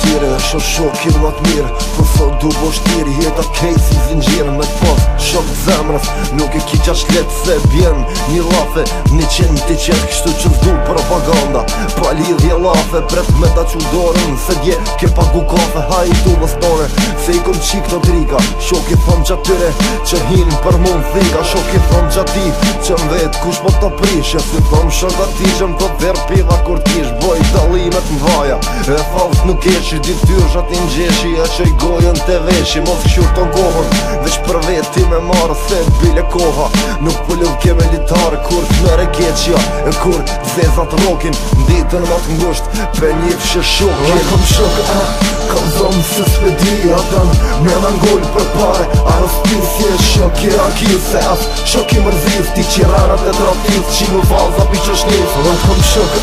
tjere shokin më t'mirë kur thot du bo shtiri jeta kejt si zingjirë me t'pos shok zemrës nuk e ki qash let se bjen një lafe 100 t'i qenë kështu që s'du propaganda pa lidhje lafe bret me ta qu dorën se dje ke pagu kafe haj tu më stone se i kom qik të drika shok i thom gjatyre që hin për mund thika shok i thom gjati që m'vet kush po të prishe si thom shok ati që m'to dher pidha kur t'ish boj dalimet m'vaja e falës nuk eshi dy tyrshat i n'gjeshi e që i gojën të veshi mos këshur të kohën veç për veti me marë se bile koha nuk pëlluv ke militarë kur t'nër e keqja e kur t'zezat rokin ditën më t'ngusht pe një fshë shokin kom shok kam zonë se s'pedi atan me m'angull për pare arospisje shok i rakil se as shok i mërziv ti qiranat e tratis qinu valza pi që shnif kom shok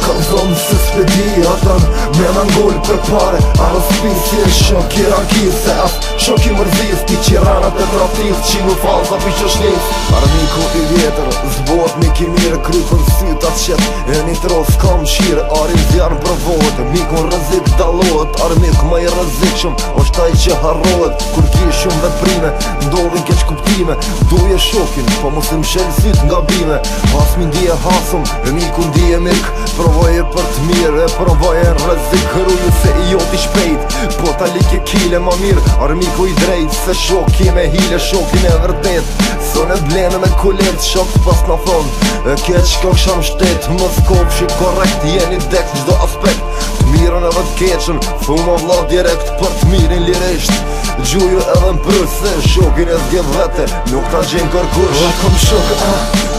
kam zonë se s'pedi atan me m'angull për pare arospisje shok i rakil se as shok i mërziv ti qiranat e tratis qinu valza pi që shnif armiku i vjetër zbot mi ki mirë krypën syt atë qet e një tros kam shire arin zjarën provohet mikun rëzik dalohet armik ma i rëzikshëm është taj që harrohet kur ki shumë veprime ndodhin keq kuptime duje shokin po mos i mshel syt nga bime as mi ndije hasëm e miku ndije mik provoje për t'mirë e provoje rëzik rruju se i joti shpejt po ta like kile ma mirë armiku i drejt se shoki me hile shokin e vërtet sone blenë me kulet shok t'pas në thonë e keq shko ksham shtet mos kopshi korrekt jeni dek gjdo aspekt t'mirën edhe t'keqën thuma vla direkt për t'mirin lirisht gjuju edhe m'prës se shokin e zgjedh vete nuk ta gjenë kërkush kom shok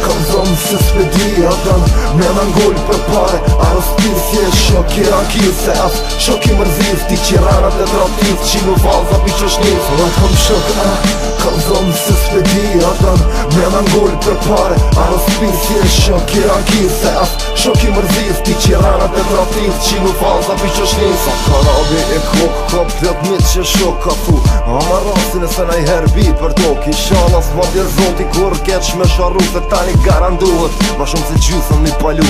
kam zonë se s'pedi atan me m'angull për pare arospisje shok i rakil se as shok i mërziv ti qiranat e tratis qinu valza pi që shnif kom shok kam zonë se s'pedi atan me m'angull për pare arospisje shok i rakil se as shok i mërziv ti qiranat e tratis qinu valza pi që shnif karabi e kok ka plët mit që shok ka thu ama rasin e se na i herbi për tok i shalas ma djer zoti kur keq me sharru se tani garanduhet ma shumë se gjysën mi palu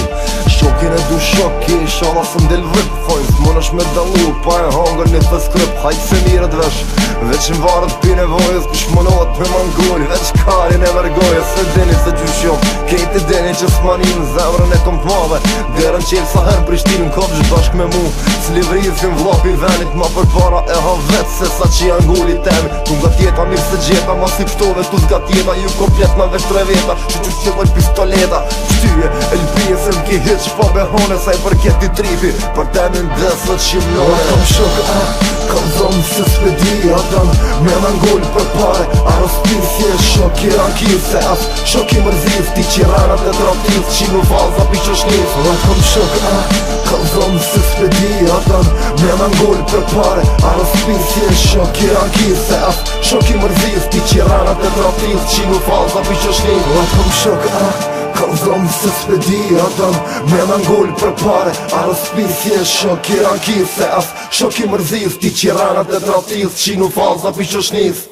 shokin e du shoki shalas m'del vëp thojnë s'mon është me dalu pa e hangër një të skryp hajt se mirët vesh veç m'varët pi nevojës kush monohet me mangull veç karin e vergojës se deni se gjyshjom kejt e deni që s'manin zemrën e kom t'mave derën qelë sa her Prishtinën kopsh bashk me mu s'livrizin vlopin venit ma për para e ha vet se sa që janë ngulli temi tu nga tjeta mirë se gjeta ma si pështove tu zga tjeta ju komplet me vesh tre veta që që qëlloj pistoleta shtyje elbije se m'ki hiq pa behone sa i përket t'i tripi për temin desët qimlone kom shok kam zonë se s'pedi atan me m'angull për pare arospisje shok i rakil se as shok i mërziv ti qiranat e tratis qinu valza pi që shnif kom shok kam zonë se s'pedi atan me m'angull për pare arospisje shok i rakil se as shok i mërziv ti qiranat e tratis qinu valza pi që shnif kom shok kam zonë se s'pedi atan me m'angull për pare arospisje shok i rakil se as shok i mërziv ti qiranat e tratis qinu valza pi që shnif